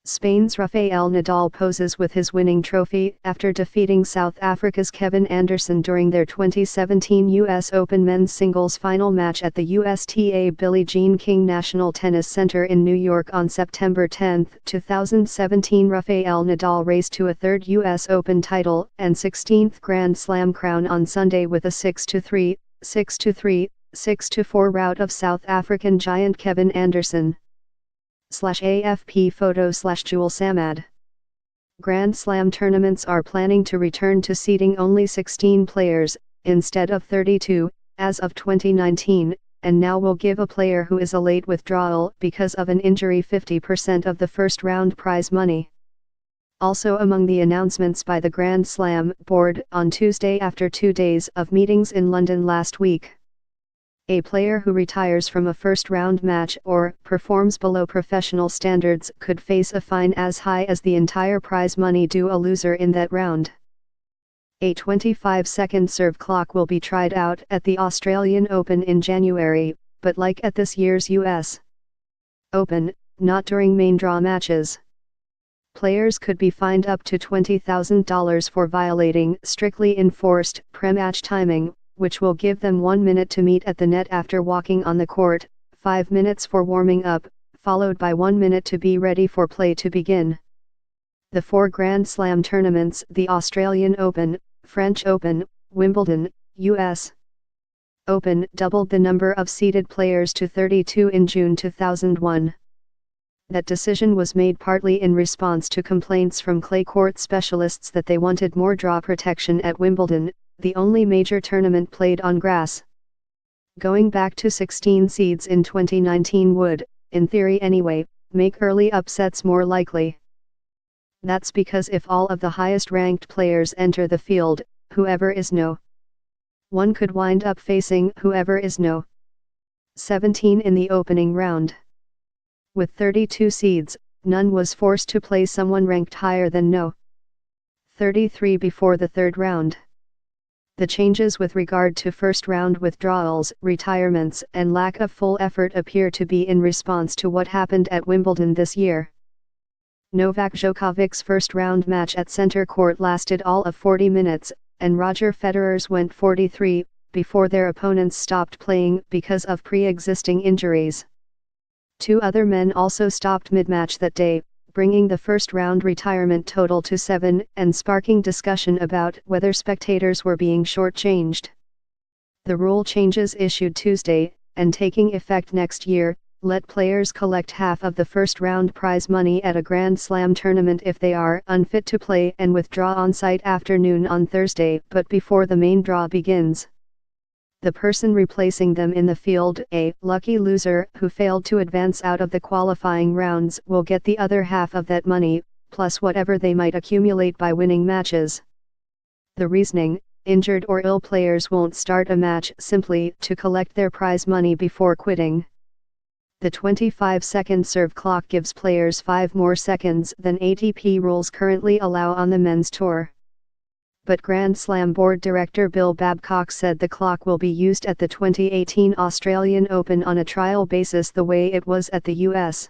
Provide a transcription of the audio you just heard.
Spain's Rafael Nadal poses with his winning trophy after defeating South Africa's Kevin Anderson during their 2017 U.S. Open men's singles final match at the USTA Billie Jean King National Tennis Center in New York on September 10, 2017. Rafael Nadal raced to a third U.S. Open title and 16th Grand Slam crown on Sunday with a 6-3, 6-3, 6-4 rout of South African giant Kevin Anderson. /AFP photo /Jewel Samad. Grand Slam tournaments are planning to return to seeding only 16 players, instead of 32, as of 2019, and now will give a player who is a late withdrawal because of an injury 50% of the first round prize money. Also among the announcements by the Grand Slam board on Tuesday after 2 days of meetings in London last week. A player who retires from a first-round match or performs below professional standards could face a fine as high as the entire prize money due a loser in that round. A 25-second serve clock will be tried out at the Australian Open in January, but like at this year's US Open, not during main draw matches. Players could be fined up to $20,000 for violating strictly enforced pre-match timing, which will give them 1 minute to meet at the net after walking on the court, 5 minutes for warming up, followed by 1 minute to be ready for play to begin. The 4 Grand Slam tournaments, the Australian Open, French Open, Wimbledon, US Open, doubled the number of seeded players to 32 in June 2001. That decision was made partly in response to complaints from clay court specialists that they wanted more draw protection at Wimbledon, the only major tournament played on grass. Going back to 16 seeds in 2019 would, in theory anyway, make early upsets more likely. That's because if all of the highest-ranked players enter the field, whoever is no. 1 could wind up facing whoever is no. 17 in the opening round. With 32 seeds, none was forced to play someone ranked higher than no. 33 before the third round. The changes with regard to first-round withdrawals, retirements, and lack of full effort appear to be in response to what happened at Wimbledon this year. Novak Djokovic's first-round match at center court lasted all of 40 minutes, and Roger Federer's went 43, before their opponents stopped playing because of pre-existing injuries. 2 other men also stopped mid-match that day, bringing the first-round retirement total to 7 and sparking discussion about whether spectators were being shortchanged. The rule changes issued Tuesday, and taking effect next year, let players collect half of the first-round prize money at a Grand Slam tournament if they are unfit to play and withdraw on-site afternoon on Thursday but before the main draw begins. The person replacing them in the field, a lucky loser who failed to advance out of the qualifying rounds, will get the other half of that money, plus whatever they might accumulate by winning matches. The reasoning: injured or ill players won't start a match simply to collect their prize money before quitting. The 25-second serve clock gives players 5 more seconds than ATP rules currently allow on the men's tour. But Grand Slam board director Bill Babcock said the clock will be used at the 2018 Australian Open on a trial basis the way it was at the US